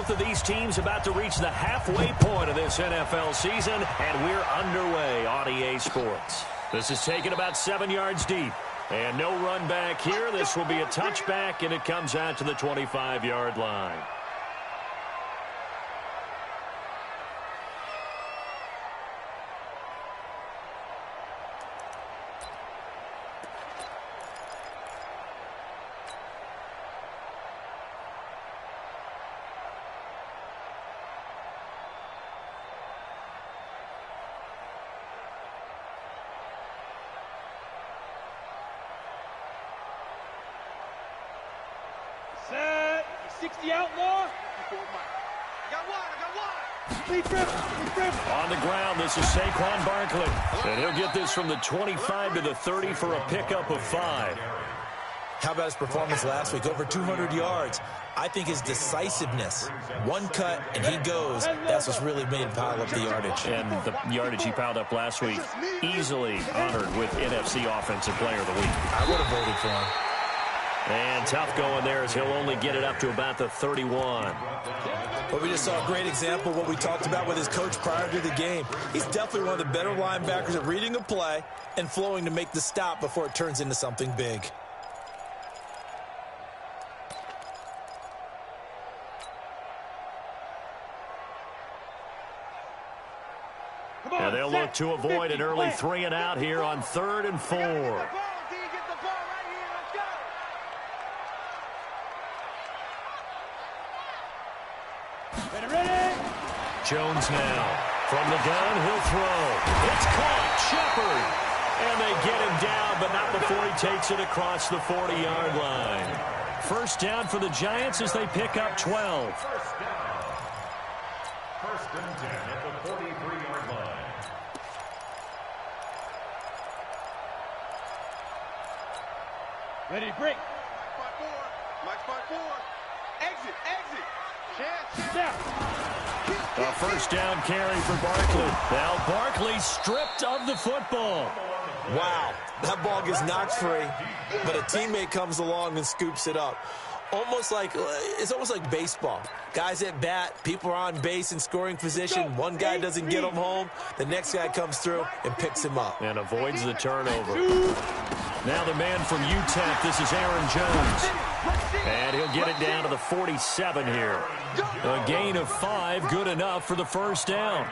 Both of these teams about to reach the halfway point of this NFL season, and we're underway on EA Sports. This is taken about 7 yards deep. And no run back here. This will be a touchback, and it comes out to the 25-yard line. Set. 60 outlaw. On the ground, this is Saquon Barkley. And he'll get this from the 25 to the 30 for a pickup of 5. How about his performance last week? Over 200 yards. I think his decisiveness. One cut, and he goes. That's what's really made him pile up the yardage. And the yardage he piled up last week, easily honored with NFC Offensive Player of the Week. I would have voted for him. And tough going there as he'll only get it up to about the 31. But we just saw a great example of what we talked about with his coach prior to the game. He's definitely one of the better linebackers at reading a play and flowing to make the stop before it turns into something big. And they'll look to avoid an early 3 and out here on 3rd and 4. Jones now. From the gun, he'll throw. It's caught. Shepard. And they get him down, but not before he takes it across the 40-yard line. First down for the Giants as they pick up 12. First and 10 at the 43-yard line. Ready to break. Mike 5-4. Exit. A first down carry for Barkley. Now Barkley stripped of the football. Wow, that ball gets knocked free, but a teammate comes along and scoops it up. It's almost like baseball. Guys at bat, people are on base in scoring position. One guy doesn't get him home. The next guy comes through and picks him up. And avoids the turnover. Now the man from UTEP, this is Aaron Jones. And he'll get it down to the 47 here. A gain of 5, good enough for the first down.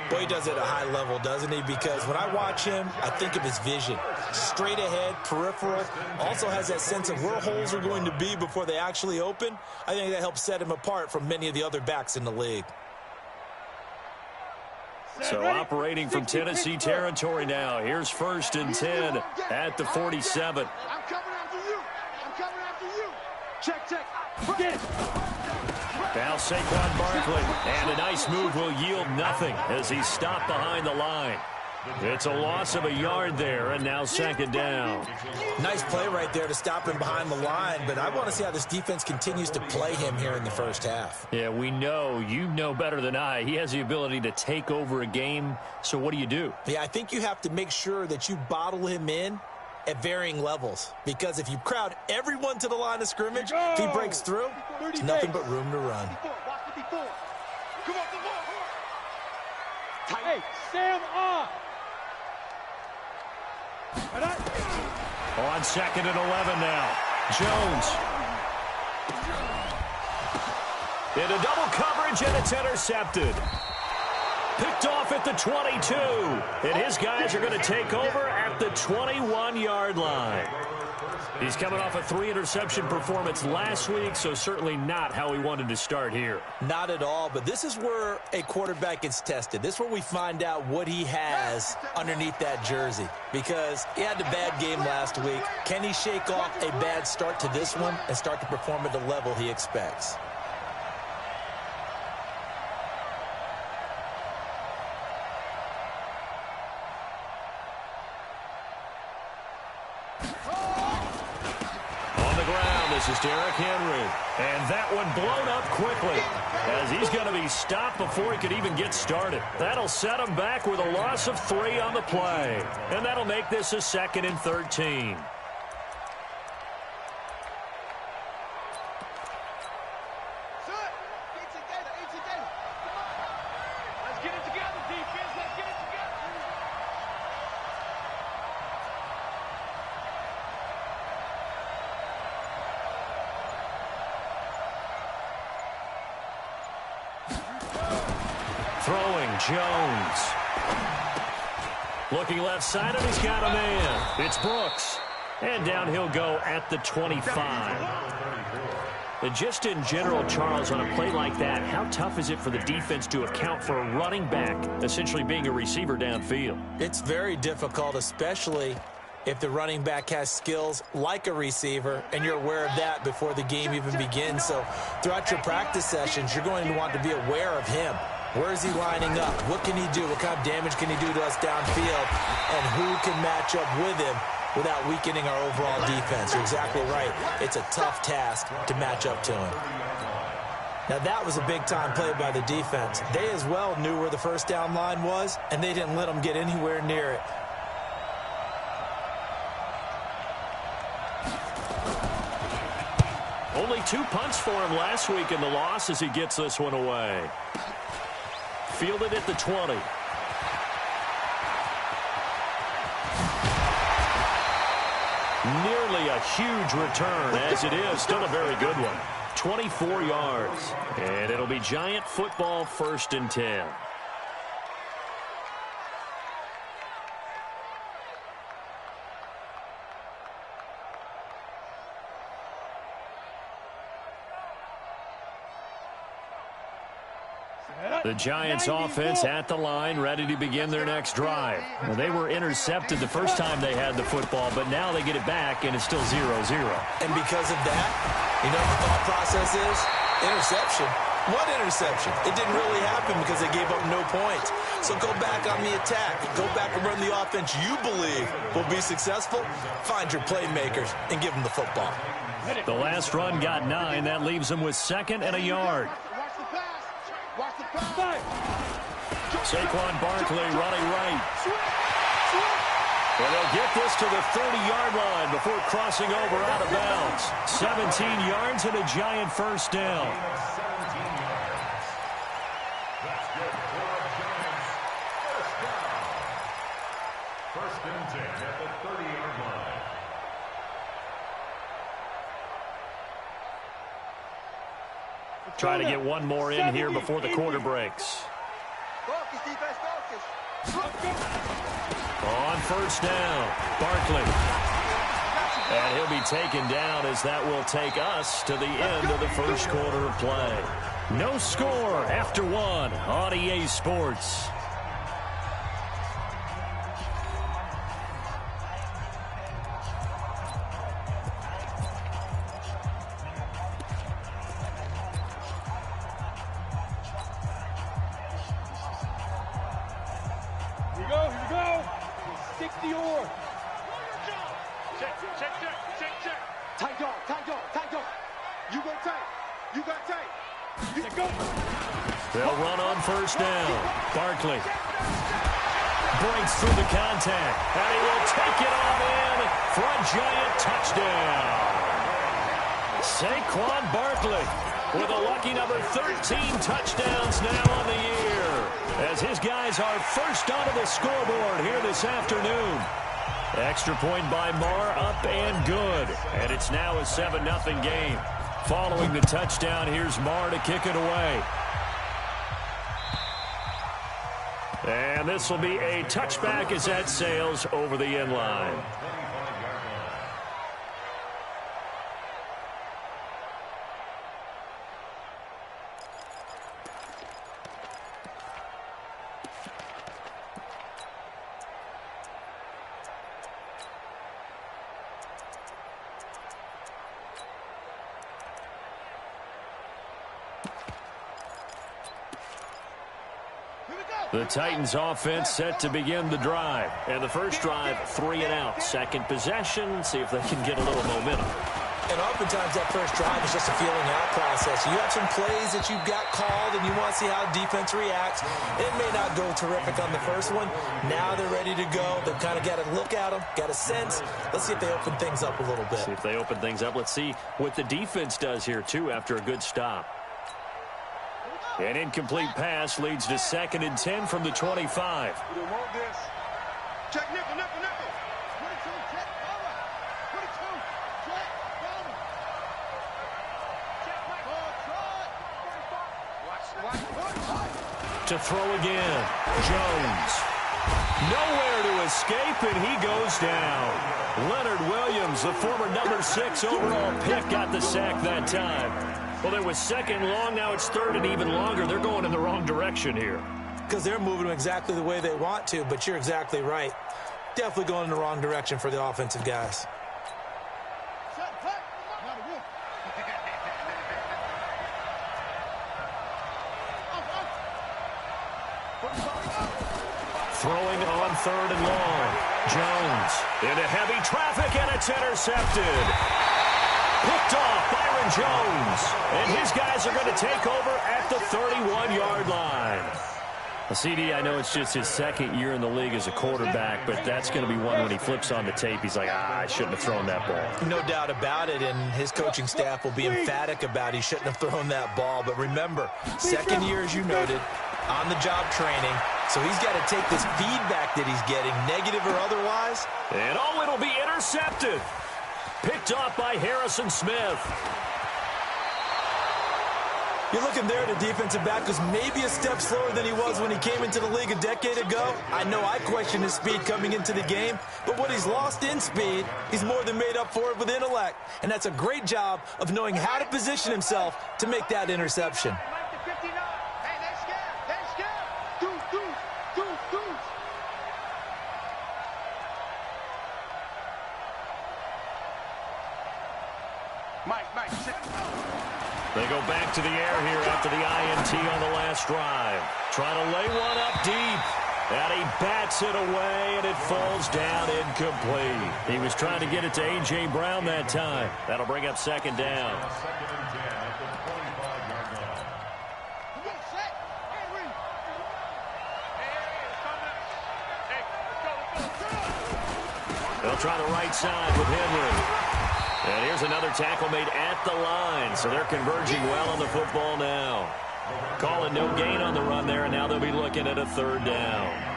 Boy, he does it at a high level, doesn't he? Because when I watch him, I think of his vision. Straight ahead, peripheral. Also has that sense of where holes are going to be before they actually open. I think that helps set him apart from many of the other backs in the league. So operating from Tennessee territory now. Here's 1st and 10 at the 47. I'm coming after you. Check. Get it. Now Saquon Barkley. And a nice move will yield nothing as he's stopped behind the line. It's a loss of a yard there, and now 2nd down. Nice play right there to stop him behind the line, but I want to see how this defense continues to play him here in the first half. Yeah, we know. You know better than I. He has the ability to take over a game, so what do? Yeah, I think you have to make sure that you bottle him in at varying levels, because if you crowd everyone to the line of scrimmage, if he breaks through, there's nothing but room to run. Come on. Hey, Sam on. On 2nd and 11 now. Jones. Into double coverage, and it's intercepted. Picked off at the 22. And his guys are going to take over at the 21-yard line. He's coming off a 3-interception performance last week, so certainly not how he wanted to start here. Not at all, but this is where a quarterback gets tested. This is where we find out what he has underneath that jersey, because he had a bad game last week. Can he shake off a bad start to this one and start to perform at the level he expects? This is Derrick Henry. And that one blown up quickly as he's going to be stopped before he could even get started. That'll set him back with a loss of 3 on the play. And that'll make this a 2nd and 13. Jones. Looking left side, and he's got a man. It's Brooks. And down he'll go at the 25. And just in general, Charles, on a play like that, how tough is it for the defense to account for a running back essentially being a receiver downfield? It's very difficult, especially if the running back has skills like a receiver, and you're aware of that before the game even begins. So throughout your practice sessions, you're going to want to be aware of him. Where is he lining up? What can he do? What kind of damage can he do to us downfield? And who can match up with him without weakening our overall defense? You're exactly right. It's a tough task to match up to him. Now, that was a big-time play by the defense. They as well knew where the first down line was, and they didn't let him get anywhere near it. Only 2 punts for him last week in the loss as he gets this one away. Fielded at the 20. Nearly a huge return, as it is. Still a very good one. 24 yards. And it'll be Giant football, 1st and 10. The Giants offense at the line, ready to begin their next drive. Well, they were intercepted the first time they had the football, but now they get it back, and it's still 0-0. And because of that, you know what the thought process is? Interception. What interception? It didn't really happen because they gave up no points. So go back on the attack. Go back and run the offense you believe will be successful. Find your playmakers and give them the football. The last run got 9. That leaves them with 2nd and a yard. Saquon Barkley running right. And they'll get this to the 30-yard line before crossing over out of bounds. 17 yards and a Giant first down. That's good for the Giants. First down. 1st and 10 at the 30-yard line. Try to get one more in here before the quarter breaks. Focus, defense, focus. On 1st down, Barkley. And he'll be taken down as that will take us to the end of the first quarter of play. No score after 1 on EA Sports. Here we go. 60 or. Check. Tight dog. You go tight. You got tight. Let go. They'll run on 1st down. Barkley breaks through the contact, and he will take it on in for a Giant touchdown. Saquon Barkley with a lucky number 13 touchdowns now on the year, as his guys are first onto the scoreboard here this afternoon. Extra point by Marr, up and good. And it's now a 7-0 game. Following the touchdown, here's Marr to kick it away. And this will be a touchback as that sails over the end line. The Titans offense set to begin the drive. And the first drive, 3 and out. Second possession, see if they can get a little momentum. And oftentimes that first drive is just a feeling out process. You have some plays that you've got called and you want to see how defense reacts. It may not go terrific on the first one. Now they're ready to go. They've kind of got to look at them, got a sense. Let's see if they open things up a little bit. See if they open things up. Let's see what the defense does here, too, after a good stop. An incomplete pass leads to 2nd and 10 from the 25. We don't want this. Check nickel. 22, check cover. 22, check cover. Check my ball, watch. To throw again. Jones. Nowhere to escape, and he goes down. Leonard Williams, the former number 6 overall pick, got the sack that time. Well, there was second long. Now it's third and even longer. They're going in the wrong direction here. Because they're moving exactly the way they want to, but you're exactly right. Definitely going in the wrong direction for the offensive guys. Throwing on third and long. Jones into heavy traffic, and it's intercepted. Picked off Byron Jones. And his guys are going to take over at the 31-yard line. CD, I know it's just his second year in the league as a quarterback, but that's going to be one when he flips on the tape. He's like, I shouldn't have thrown that ball. No doubt about it, and his coaching staff will be emphatic about he shouldn't have thrown that ball. But remember, second year, as you noted, on-the-job training, so he's got to take this feedback that he's getting, negative or otherwise. And it'll be intercepted. Picked off by Harrison Smith. You're looking there at a defensive back who's maybe a step slower than he was when he came into the league a decade ago. I know I questioned his speed coming into the game, but what he's lost in speed, he's more than made up for it with intellect. And that's a great job of knowing how to position himself to make that interception. They go back to the air here after the INT on the last drive. Trying to lay one up deep. And he bats it away, and it falls down incomplete. He was trying to get it to A.J. Brown that time. That'll bring up second down. Second and 10 at the 25-yard line. They'll try the right side with Henry. And here's another tackle made at the line. So they're converging well on the football now. Calling no gain on the run there, and now they'll be looking at a third down.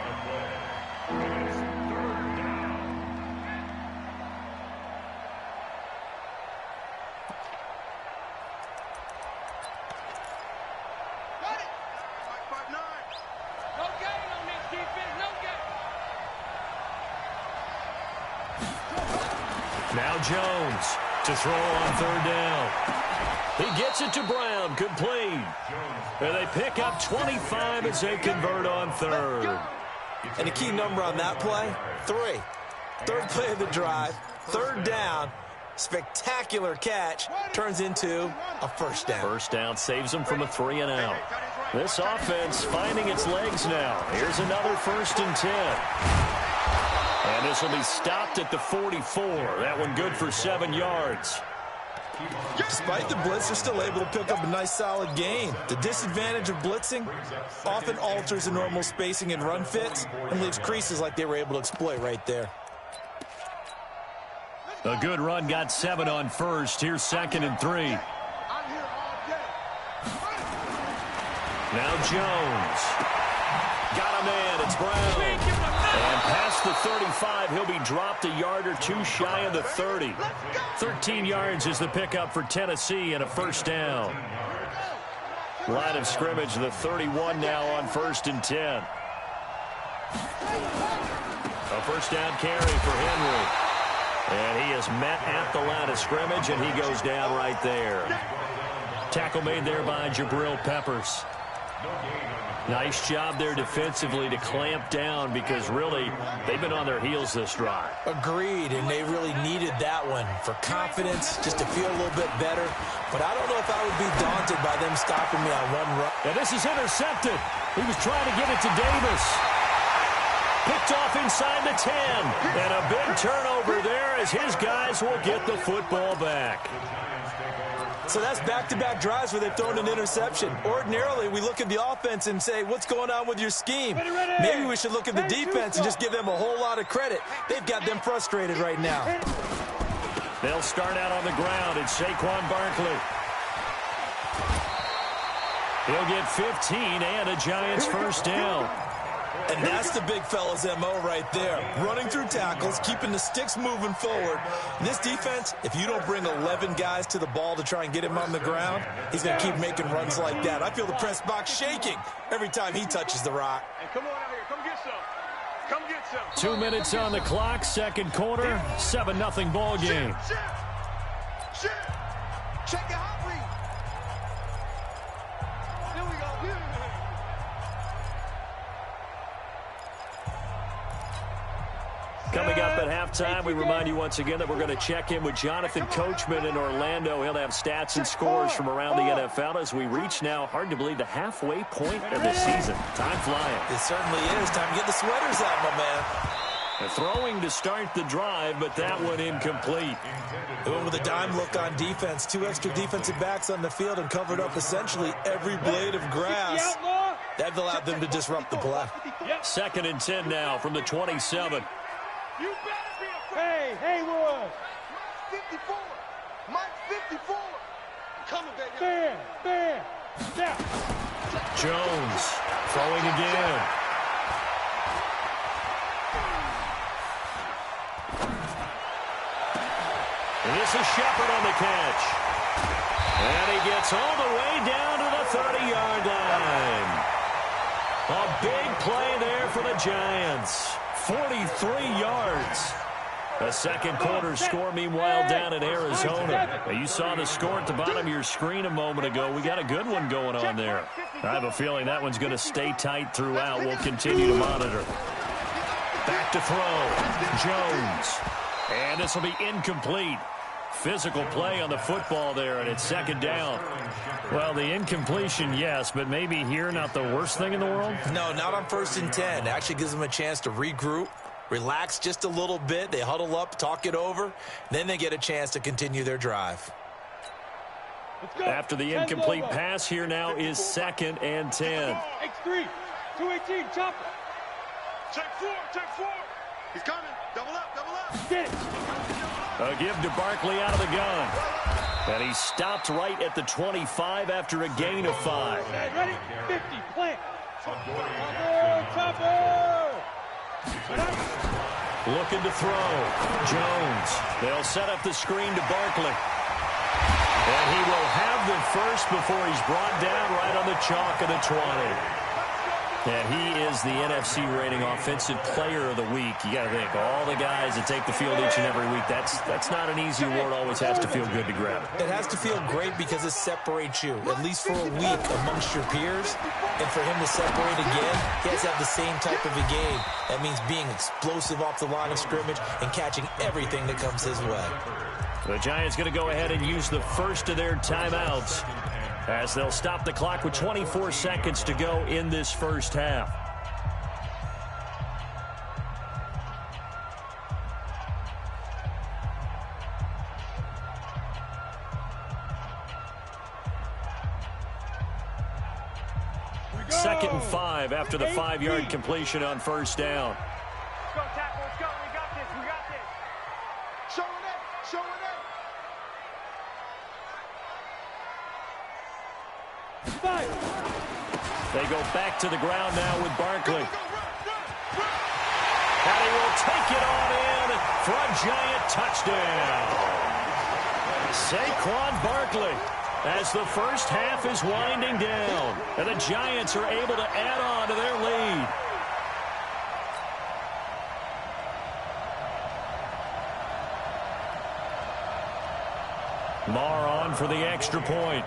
Now Jones to throw on third down. He gets it to Brown, complete. And they pick up 25 as they convert on third. And the key number on that play, 3. Third play of the drive, third down, spectacular catch, turns into a first down. First down saves them from a 3 and out. This offense finding its legs now. Here's another 1st and 10. And this will be stopped at the 44. That one good for 7 yards. Despite the blitz, they're still able to pick up a nice solid gain. The disadvantage of blitzing often alters the normal spacing and run fits and leaves creases like they were able to exploit right there. A good run got 7 on first. Here's 2nd and 3. Now Jones. Got a man. It's Brown. And past the 35, he'll be dropped a yard or 2 shy of the 30. 13 yards is the pickup for Tennessee and a first down. Line of scrimmage, the 31 now on 1st and 10. A first down carry for Henry. And he is met at the line of scrimmage, and he goes down right there. Tackle made there by Jabril Peppers. Nice job there defensively to clamp down because really they've been on their heels this drive. Agreed, and they really needed that one for confidence, just to feel a little bit better. But I don't know if I would be daunted by them stopping me on one run. And this is intercepted. He was trying to get it to Davis. Picked off inside the 10. And a big turnover there as his guys will get the football back. So that's back-to-back drives where they've thrown an interception. Ordinarily, we look at the offense and say, what's going on with your scheme? Maybe we should look at the defense and just give them a whole lot of credit. They've got them frustrated right now. They'll start out on the ground. It's Saquon Barkley. He'll get 15 and a Giants first down. And that's the big fella's MO right there. Running through tackles, keeping the sticks moving forward. And this defense, if you don't bring 11 guys to the ball to try and get him on the ground, he's going to keep making runs like that. I feel the press box shaking every time he touches the rock. Hey, come on out here. Come get some. Come get some. 2 minutes on the clock, second quarter, 7-0 ball game. Shit. Check your hot read. Here we go. Coming up at halftime, we remind you once again that we're going to check in with Jonathan Coachman in Orlando. He'll have stats and scores from around the NFL as we reach now, hard to believe, the halfway point of the season. Time flying. It certainly is. Time to get the sweaters out, my man. A throwing to start the drive, but that one incomplete. They went with a dime look on defense. 2 extra defensive backs on the field and covered up essentially every blade of grass. That allowed them to disrupt the play. Second and 10 now from the 27. You better be afraid. Hey, Haywood. 54. Mike 54. Coming, baby. Fair. Now. Jones throwing again. And this is Shepard on the catch. And he gets all the way down to the 30-yard line. A big play there for the Giants. 43 yards. The second quarter score, meanwhile, down in Arizona. Now, you saw the score at the bottom of your screen a moment ago. We got a good one going on there. I have a feeling that one's going to stay tight throughout. We'll continue to monitor. Back to throw. Jones. And this will be incomplete. Physical play on the football there, and it's second down. Well, the incompletion, yes, but maybe here not the worst thing in the world? No, not on 1st and 10. It actually gives them a chance to regroup, relax just a little bit. They huddle up, talk it over. Then they get a chance to continue their drive. After the incomplete pass, here now is 2nd and 10. X3, 218, chop. Check 4. He's coming. Double up. Get it. A give to Barkley out of the gun. And he stopped right at the 25 after a gain of 5. Ready? 50, plant. Chopper. Looking to throw. Jones. They'll set up the screen to Barkley. And he will have the first before he's brought down right on the chalk of the 20. And he is the NFC rating offensive player of the week. You got to think, all the guys that take the field each and every week, that's not an easy award. Always has to feel good to grab it. It has to feel great because it separates you, at least for a week, amongst your peers. And for him to separate again, he has to have the same type of a game. That means being explosive off the line of scrimmage and catching everything that comes his way. The Giants going to go ahead and use the first of their timeouts, as they'll stop the clock with 24 seconds to go in this first half. Second and 5 after the 5-yard completion on first down. Let's go, tackle. Let's go. We got this. Showing it. They go back to the ground now with Barkley. And he will take it on in for a Giant touchdown. Saquon Barkley, as the first half is winding down, and the Giants are able to add on to their lead. Marr on for the extra point.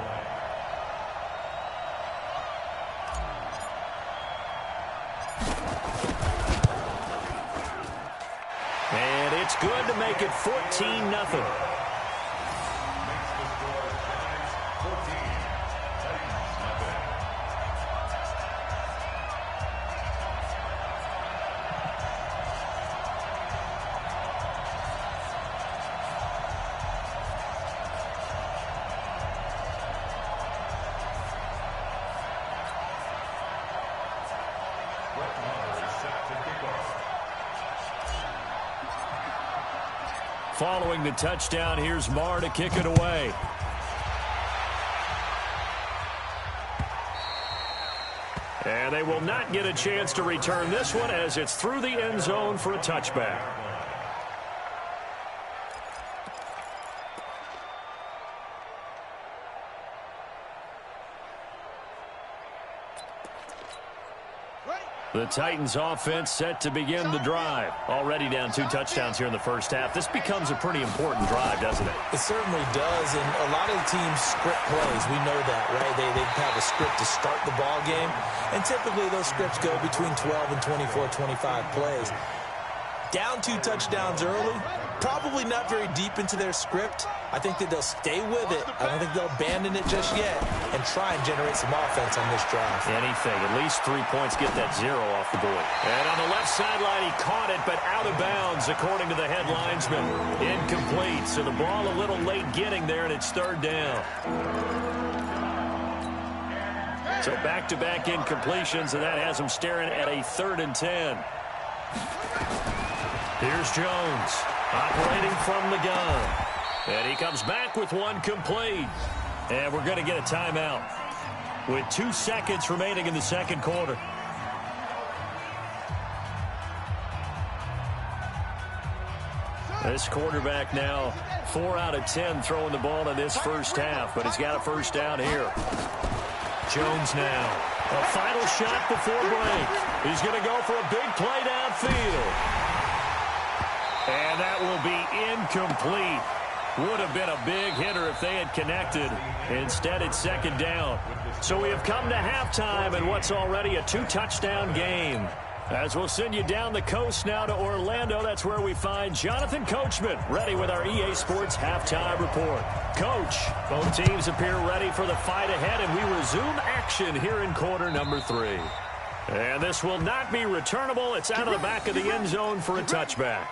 And it's good to make it 14-0. Following the touchdown, here's Marr to kick it away. And they will not get a chance to return this one as it's through the end zone for a touchback. The Titans offense set to begin the drive. Already down 2 touchdowns here in the first half. This becomes a pretty important drive, doesn't it? It certainly does, and a lot of the teams script plays. We know that, right? They have a script to start the ball game, and typically those scripts go between 12 and 24, 25 plays. Down 2 touchdowns early, probably not very deep into their script. I think that they'll stay with it. I don't think they'll abandon it just yet and try and generate some offense on this drive. Anything. At least 3 points, get that 0 off the board. And on the left sideline, he caught it, but out of bounds, according to the head linesman. Incomplete. So the ball a little late getting there, and it's 3rd down. So back-to-back incompletions, and that has him staring at a 3rd and 10. Here's Jones, operating from the gun. And he comes back with one complete. And we're going to get a timeout with 2 seconds remaining in the second quarter. This quarterback now 4 out of 10 throwing the ball in this first half, but he's got a first down here. Jones now. A final shot before break. He's going to go for a big play downfield. And that will be incomplete. Would have been a big hitter if they had connected. Instead, it's 2nd down. So we have come to halftime in what's already a 2-touchdown game. As we'll send you down the coast now to Orlando, that's where we find Jonathan Coachman, ready with our EA Sports Halftime Report. Coach, both teams appear ready for the fight ahead, and we resume action here in quarter number 3. And this will not be returnable. It's out of the back of the end zone for a touchback.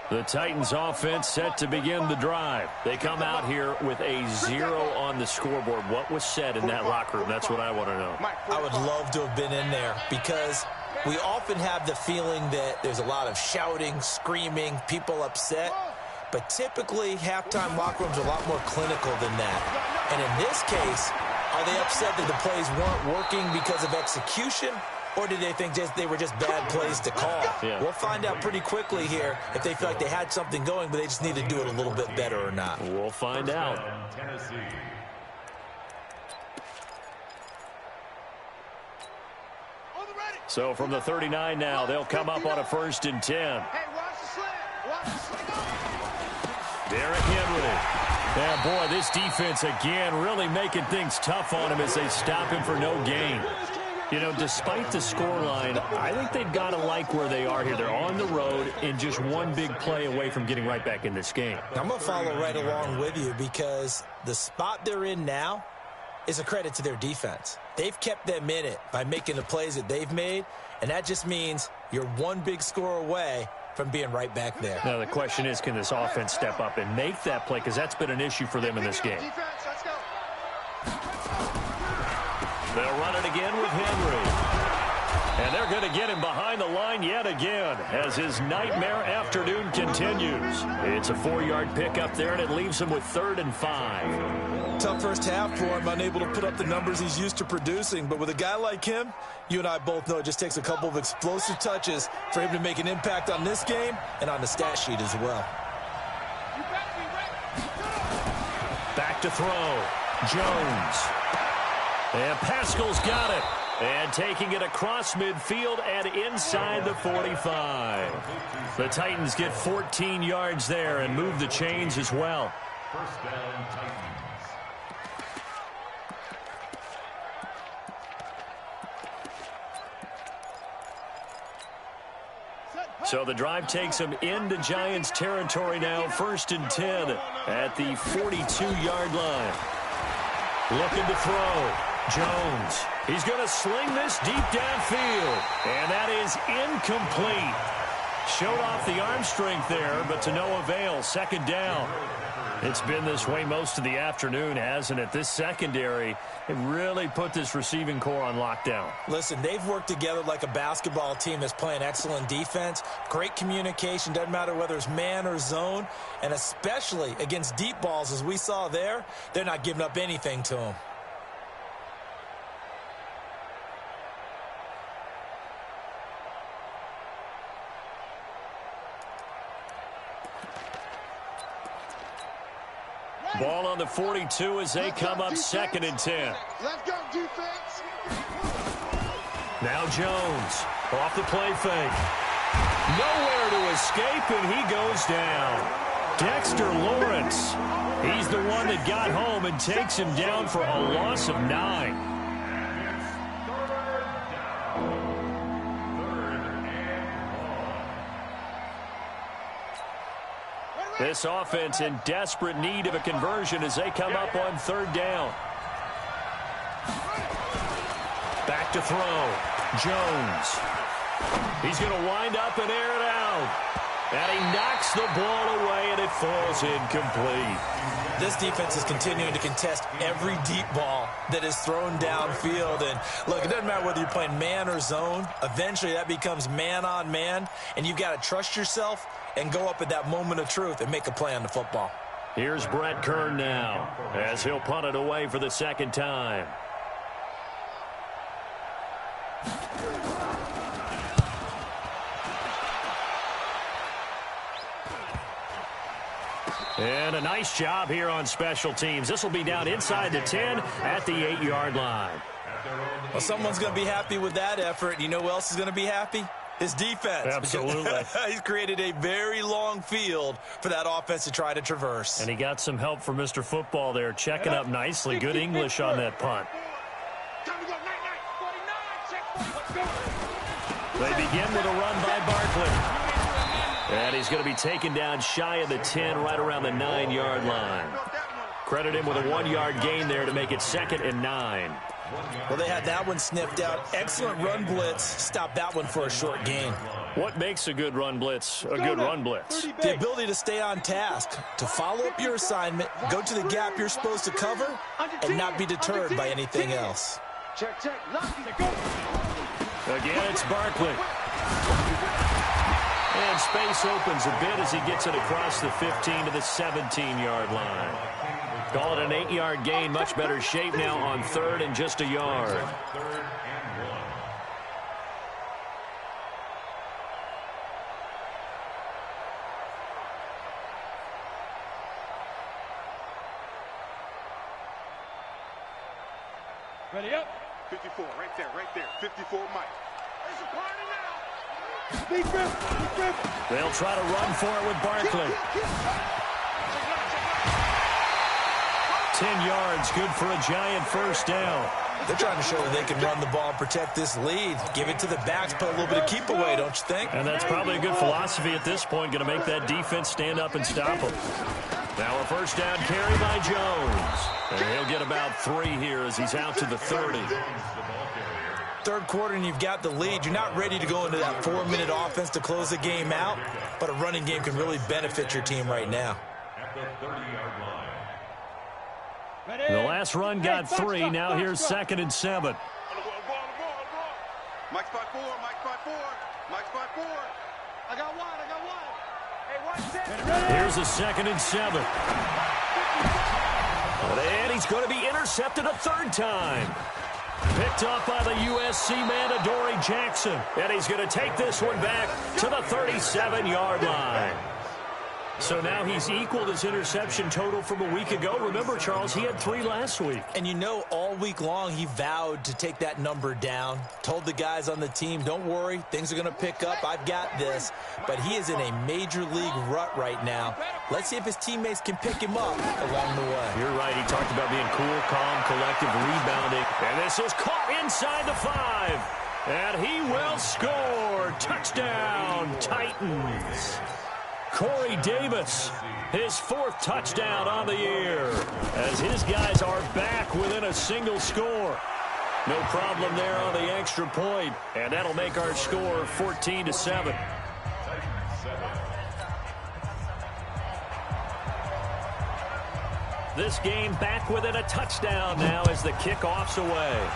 The Titans offense set to begin the drive. They come out here with a 0 on the scoreboard. What was said in that locker room? That's what I want to know. I would love to have been in there because we often have the feeling that there's a lot of shouting, screaming, people upset. But typically, halftime locker rooms are a lot more clinical than that. And in this case, are they upset that the plays weren't working because of execution? Or did they think they were just bad plays to call? Yeah. We'll find out pretty quickly here if they feel like they had something going, but they just need to do it a little bit better or not. We'll find out. So from the 39 now, they'll come up on a 1st and 10. Hey, watch the slant. Watch the slant. Derrick Henry. Yeah, boy, this defense again really making things tough on him as they stop him for no gain. You know, despite the scoreline, I think they've got to like where they are here. They're on the road and just one big play away from getting right back in this game. I'm going to follow right along with you because the spot they're in now is a credit to their defense. They've kept them in it by making the plays that they've made, and that just means you're one big score away from being right back there. Now, the question is, can this offense step up and make that play? Because that's been an issue for them in this game. Defense, let's go. They'll run it again with Henry. And they're going to get him behind the line yet again as his nightmare afternoon continues. It's a 4-yard pickup there, and it leaves him with 3rd and 5. Tough first half for him, unable to put up the numbers he's used to producing. But with a guy like him, you and I both know it just takes a couple of explosive touches for him to make an impact on this game and on the stat sheet as well. Back to throw. Jones. And Pascal's got it. And taking it across midfield and inside the 45. The Titans get 14 yards there and move the chains as well. First down, Titans. So the drive takes him into Giants territory now. 1st and 10 at the 42-yard line. Looking to throw. Jones. He's going to sling this deep downfield. And that is incomplete. Showed off the arm strength there, but to no avail. Second down. It's been this way most of the afternoon, hasn't it? This secondary, it really put this receiving core on lockdown. Listen, they've worked together like a basketball team that's playing excellent defense. Great communication, doesn't matter whether it's man or zone. And especially against deep balls, as we saw there, they're not giving up anything to them. Ball on the 42 as they come up 2nd and 10. Let's go, defense. Now Jones off the play fake. Nowhere to escape, and he goes down. Dexter Lawrence. He's the one that got home and takes him down for a loss of 9. This offense in desperate need of a conversion as they come up on 3rd down. Back to throw. Jones. He's going to wind up and air it out. And he knocks the ball away, and it falls incomplete. This defense is continuing to contest every deep ball that is thrown downfield. And, look, it doesn't matter whether you're playing man or zone. Eventually, that becomes man-on-man, and you've got to trust yourself and go up at that moment of truth and make a play on the football. Here's Brett Kern now as he'll punt it away for the 2nd time. And a nice job here on special teams. This will be down inside the 10 at the 8-yard line. Well, someone's going to be happy with that effort. You know who else is going to be happy? His defense. Absolutely. He's created a very long field for that offense to try to traverse. And he got some help from Mr. Football there, checking up nicely. Good English on that punt. They begin with a run by Barkley. And he's going to be taken down shy of the 10, right around the 9-yard line. Credit him with a 1-yard gain there to make it 2nd and 9. Well, they had that one sniffed out. Excellent run blitz. Stopped that one for a short gain. What makes a good run blitz a good run blitz? The ability to stay on task, to follow up your assignment, go to the gap you're supposed to cover, and not be deterred by anything else. Check. Again, it's Barkley. And space opens a bit as he gets it across the 15 to the 17-yard line. Call it an 8-yard gain. Much better shape now on 3rd and just a yard. Ready up. 54, right there. 54, Mike. There's a party now. Big grip. They'll try to run for it with Barkley. 10 yards, good for a giant first down. They're trying to show that they can run the ball and protect this lead. Give it to the backs, put a little bit of keep away, don't you think? And that's probably a good philosophy at this point, going to make that defense stand up and stop them. Now a first down carry by Jones. And he'll get about 3 here as he's out to the 30. Third quarter and you've got the lead. You're not ready to go into that 4-minute offense to close the game out, but a running game can really benefit your team right now. At the 30-yard line. The last run got 3. Now here's 2nd and 7. Mike's 5-4. I got one. Hey, watch this. Here's a 2nd and 7. And he's going to be intercepted a 3rd time. Picked off by the USC man, Adoree Jackson. And he's going to take this one back to the 37-yard line. So now he's equaled his interception total from a week ago. Remember, Charles, he had 3 last week. And you know, all week long, he vowed to take that number down. Told the guys on the team, don't worry, things are going to pick up. I've got this. But he is in a major league rut right now. Let's see if his teammates can pick him up along the way. You're right. He talked about being cool, calm, collective, rebounding. And this is caught inside the 5. And he will score. Touchdown, Titans. Corey Davis, his 4th touchdown on the year, as his guys are back within a single score. No problem there on the extra point, and that'll make our score 14-7. This game back within a touchdown now as the kickoff's away.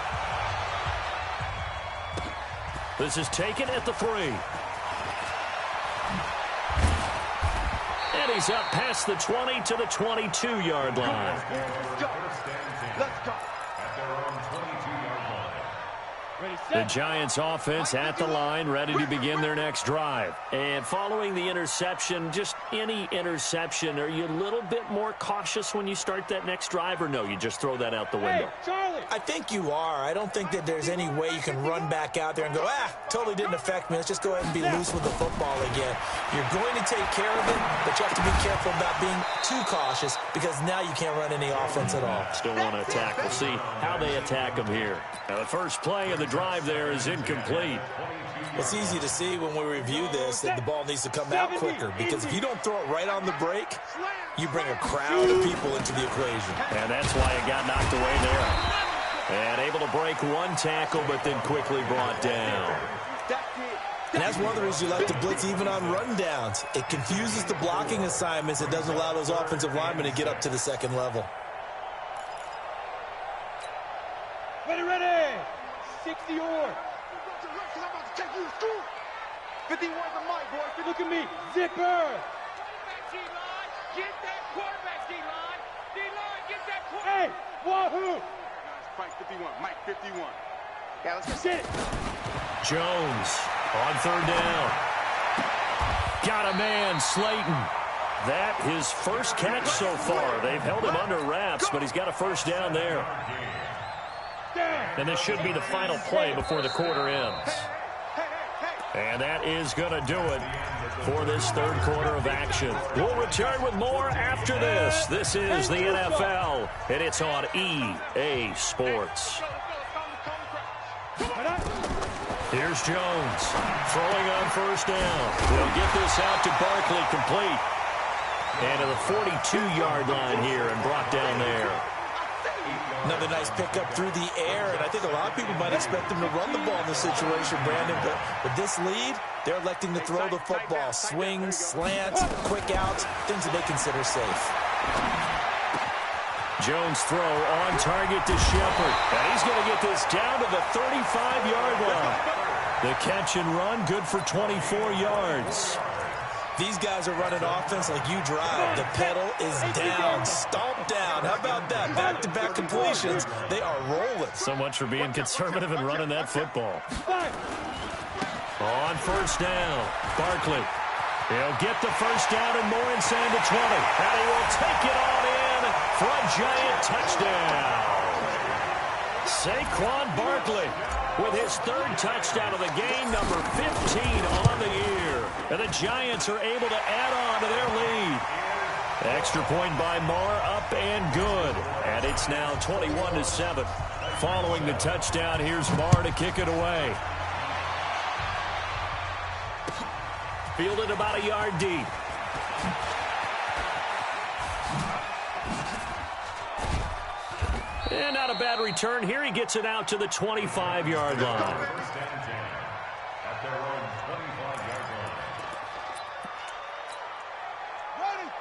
This is taken at the 3. And he's up past the 20 to the 22-yard line. Let's go. Let's go. The Giants offense at the line, ready to begin their next drive. And following the interception, just any interception, are you a little bit more cautious when you start that next drive, or no, you just throw that out the window? I think you are. I don't think that there's any way you can run back out there and go, totally didn't affect me. Let's just go ahead and be loose with the football again. You're going to take care of it, but you have to be careful about being too cautious because now you can't run any offense at all. Still want to attack. We'll see how they attack them here. Now, the first play of the drive there is incomplete. It's easy to see when we review this that the ball needs to come out quicker because if you don't throw it right on the break, you bring a crowd of people into the equation. And that's why it got knocked away there. And able to break one tackle, but then quickly brought down. And that's one of the reasons you like to blitz even on rundowns. It confuses the blocking assignments. It doesn't allow those offensive linemen to get up to the second level. Ready. 60 or. I'm about to take you to school. 51's a mic, boy. Look at me. Zipper. Get that quarterback, D-line. D-line, get that Hey, quarterback. wahoo. Mike 51. Mike 51. Yeah, let's Get it. Jones on third down. Got a man, Slayton. That his first catch so far. They've held him under wraps, but he's got a first down there. And this should be the final play before the quarter ends. And that is going to do it for this third quarter of action. We'll return with more after this. This is the NFL, and it's on EA Sports. Here's Jones throwing on first down. He'll get this out to Barkley, complete. And to the 42-yard line here and brought down there. Another nice pickup through the air, and I think a lot of people might expect them to run the ball in this situation, Brandon, but with this lead, they're electing to throw the football. Swings, slants, quick outs, things that they consider safe. Jones throw on target to Shepard, and he's going to get this down to the 35-yard line. The catch and run, good for 24 yards. These guys are running offense like you drive. The pedal is down, stomped down. How about that? Back-to-back completions. They are rolling. So much for being conservative and running that football. On first down, Barkley. He'll get the first down and more inside the 20. And he will take it on in for a giant touchdown. Saquon Barkley with his third touchdown of the game, number 15 on the year. And the Giants are able to add on to their lead. Extra point by Marr, up and good. And it's now 21-7. Following the touchdown, here's Marr to kick it away. Fielded about a yard deep. And not a bad return. Here he gets it out to the 25-yard line.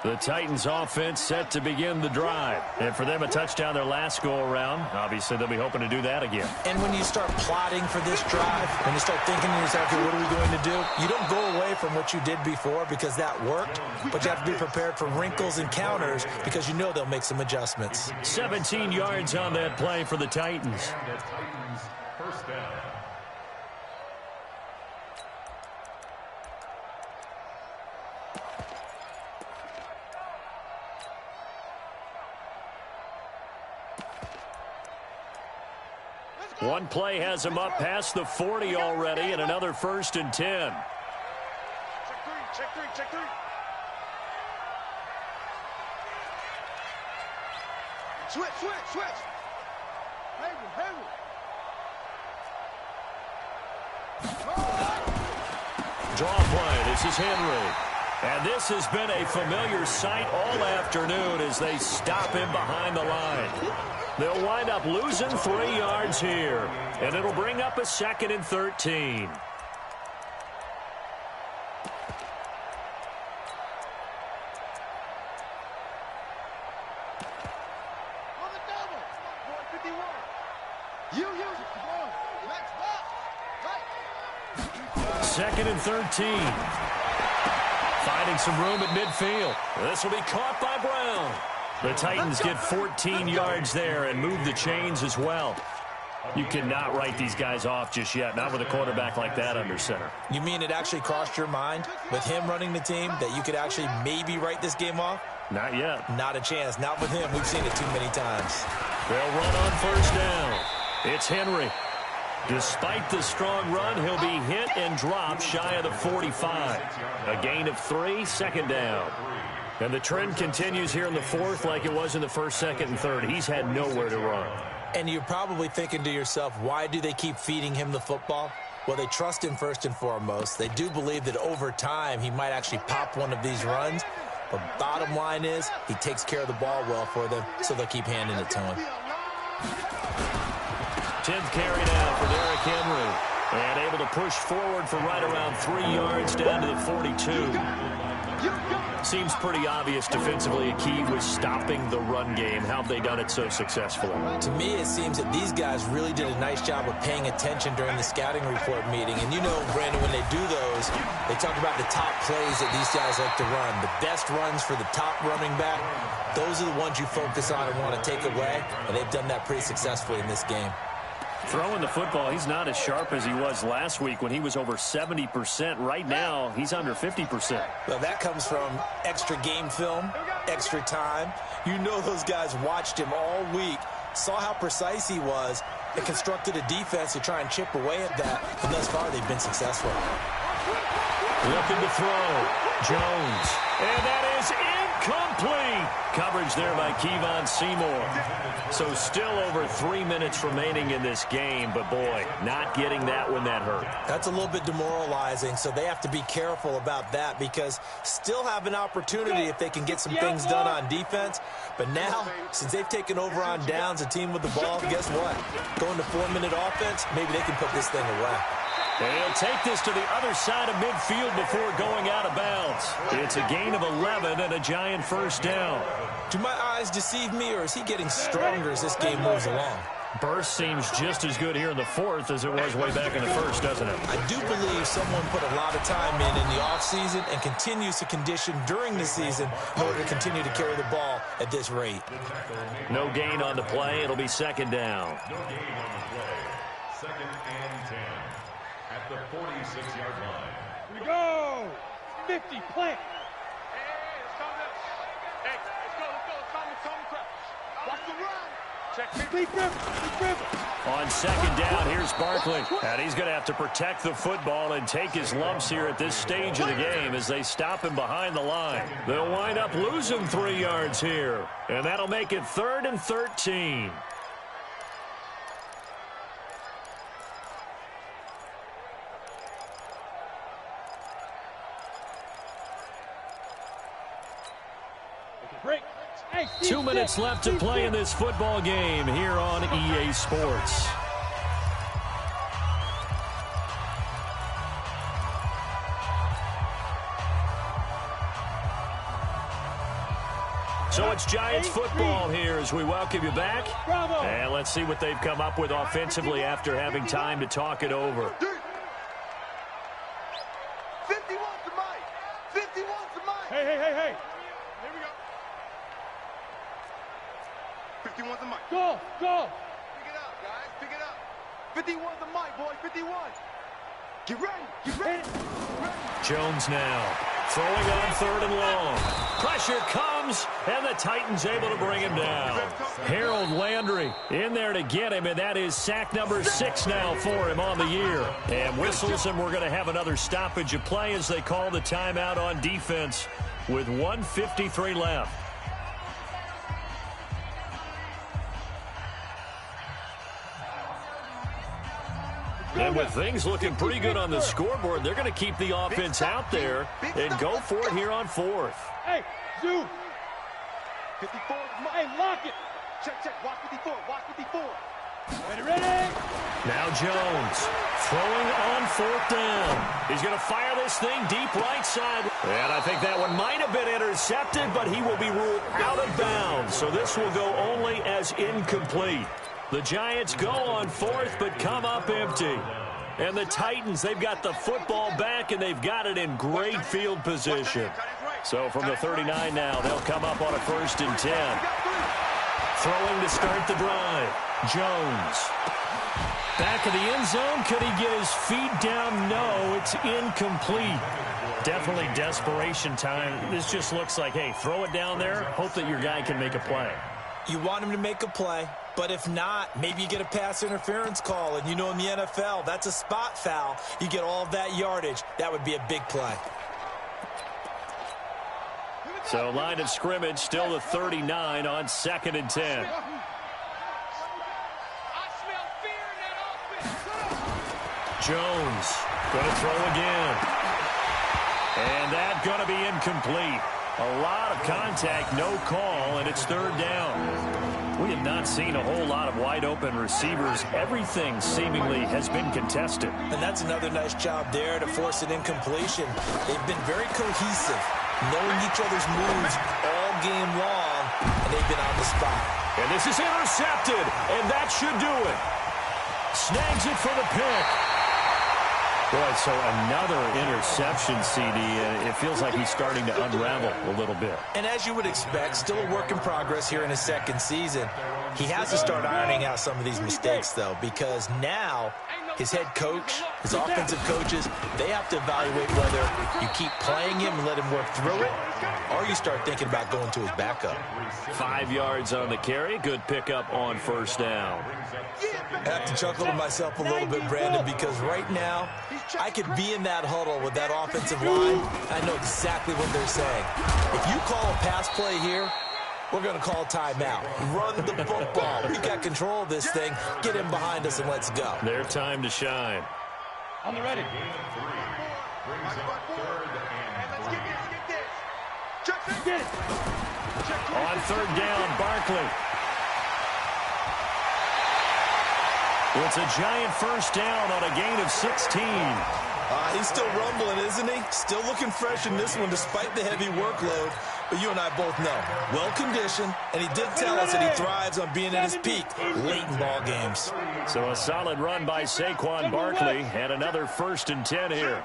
The Titans offense set to begin the drive. And for them, a touchdown their last go-around. Obviously, they'll be hoping to do that again. And when you start plotting for this drive, when you start thinking to yourself, okay, what are we going to do? You don't go away from what you did before because that worked, but you have to be prepared for wrinkles and counters because you know they'll make some adjustments. 17 yards on that play for the Titans. First down. One play has him up past the 40 already, and another 1st and 10. Check three. Switch. Hayward. Draw play. This is Henry. And this has been a familiar sight all afternoon as they stop him behind the line. They'll wind up losing 3 yards here, and it'll bring up a 2nd and 13. Second and 13. Finding some room at midfield. This will be caught by Brown. The Titans get 14 yards there and move the chains as well. You cannot write these guys off just yet, not with a quarterback like that under center. You mean it actually crossed your mind with him running the team that you could actually maybe write this game off? Not yet. Not a chance. Not with him. We've seen it too many times. They'll run on first down. It's Henry. Despite the strong run, he'll be hit and dropped shy of the 45. A gain of 3, 2nd down. And the trend continues here in the 4th like it was in the 1st, 2nd, and 3rd. He's had nowhere to run. And you're probably thinking to yourself, why do they keep feeding him the football? Well, they trust him first and foremost. They do believe that over time he might actually pop one of these runs. But bottom line is he takes care of the ball well for them, so they'll keep handing it to him. 10th carry now for Derrick Henry. And able to push forward for right around 3 yards down to the 42. Seems pretty obvious defensively a key was stopping the run game. How have they done it so successfully? To me, it seems that these guys really did a nice job of paying attention during the scouting report meeting. And you know, Brandon, when they do those, they talk about the top plays that these guys like to run. The best runs for the top running back, those are the ones you focus on and want to take away. And they've done that pretty successfully in this game. Throwing the football, he's not as sharp as he was last week when he was over 70%. Right now, he's under 50%. Well, that comes from extra game film, extra time. You know those guys watched him all week, saw how precise he was, and constructed a defense to try and chip away at that. And thus far, they've been successful. Looking to throw. Jones. And that is incomplete. Coverage there by Kevon Seymour. So still over 3 minutes remaining in this game, but boy, not getting that when that hurt. That's a little bit demoralizing, so they have to be careful about that because still have an opportunity if they can get some things done on defense. But now, since they've taken over on downs, a team with the ball, guess what? Going to 4-minute offense, maybe they can put this thing away. They'll take this to the other side of midfield before going out of bounds. It's a gain of 11 and a giant first down. Do my eyes deceive me, or is he getting stronger as this game moves along? Burst seems just as good here in the 4th as it was way back in the 1st, doesn't it? I do believe someone put a lot of time in the offseason and continues to condition during the season in order to continue to carry the ball at this rate. No gain on the play. It'll be 2nd down. No gain on the play. 2nd and 10 at the 46-yard line. Here we go. 50, plant. Watch the run. Check Big river. On 2nd down, here's Barkley. And he's going to have to protect the football and take his lumps here at this stage of the game as they stop him behind the line. They'll wind up losing 3 yards here. And that'll make it 3rd and 13. Break. Hey, 2 minutes left to play in this football game here on EA Sports. So it's Giants football here as we welcome you back. And let's see what they've come up with offensively after having time to talk it over. 50 wants the mic. 50 wants the mic. Hey. Here we go. 50 wants the mic. Go. Pick it up, guys. Pick it up. 50 wants the mic, boys. 51. Get ready. Jones now throwing on 3rd and long. Pressure comes, and the Titans able to bring him down. Harold Landry in there to get him, and that is sack number 6 now for him on the year. And whistles, and we're going to have another stoppage of play as they call the timeout on defense with 1:53 left. And with things looking pretty good on the scoreboard, they're going to keep the offense out there and go for it here on fourth. Hey, zoom. 54. Hey, lock it. Check, check. Watch 54. Watch 54. Ready. Now Jones throwing on fourth down. He's going to fire this thing deep right side. And I think that one might have been intercepted, but he will be ruled out of bounds. So this will go only as incomplete. The Giants go on fourth, but come up empty. And the Titans, they've got the football back, and they've got it in great field position. So from the 39 now, they'll come up on a 1st and 10. Throwing to start the drive. Jones. Back of the end zone. Could he get his feet down? No, it's incomplete. Definitely desperation time. This just looks like, hey, throw it down there. Hope that your guy can make a play. You want him to make a play, but if not, maybe you get a pass interference call. And you know in the NFL, that's a spot foul. You get all of that yardage. That would be a big play. So line of scrimmage still the 39 on 2nd and 10. Jones going to throw again. And that's going to be incomplete. A lot of contact, no call, and it's 3rd down. We have not seen a whole lot of wide-open receivers. Everything seemingly has been contested. And that's another nice job there to force an incompletion. They've been very cohesive, knowing each other's moves all game long, and they've been on the spot. And this is intercepted, and that should do it. Snags it for the pick. Boy, so another interception, CD. It feels like he's starting to unravel a little bit. And as you would expect, still a work in progress here in his 2nd season. He has to start ironing out some of these mistakes, though, because now his head coach, his offensive coaches, they have to evaluate whether you keep playing him and let him work through it, or you start thinking about going to his backup. 5 yards on the carry. Good pickup on 1st down. I have to chuckle to myself a little bit, Brandon, because right now I could be in that huddle with that offensive line. I know exactly what they're saying. If you call a pass play here, we're going to call a timeout. Run the football. We got control of this thing. Get him behind us and let's go. Their time to shine. On the ready. Get it. On 3rd down, Barkley. It's a giant 1st down on a gain of 16. He's still rumbling, isn't he? Still looking fresh in this one despite the heavy workload. But you and I both know, well-conditioned, and he did tell us that he thrives on being at his peak late in ball games. So a solid run by Saquon Barkley, and another 1st and 10 here.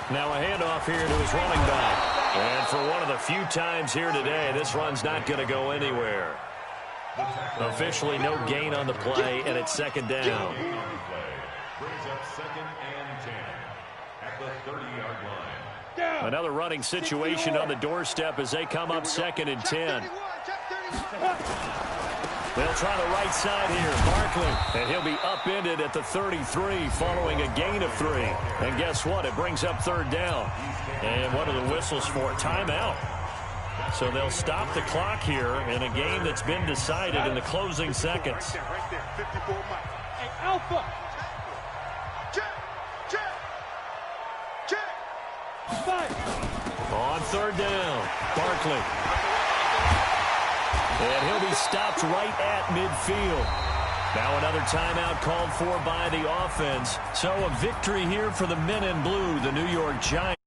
Now a handoff here to his running back. And for one of the few times here today, this run's not going to go anywhere. Officially no gain on the play, and it's 2nd down. Brings up 2nd and 10 at the 30-yard line. Another running situation on the doorstep as they come up 2nd and 10. They'll try the right side here. Barkley, and he'll be upended at the 33 following a gain of 3. And guess what? It brings up 3rd down. And what are the whistles for? Timeout. So they'll stop the clock here in a game that's been decided in the closing seconds. Hey, Alpha. Check. 5. On 3rd down, Barkley. And he'll be stopped right at midfield. Now another timeout called for by the offense. So a victory here for the men in blue, the New York Giants.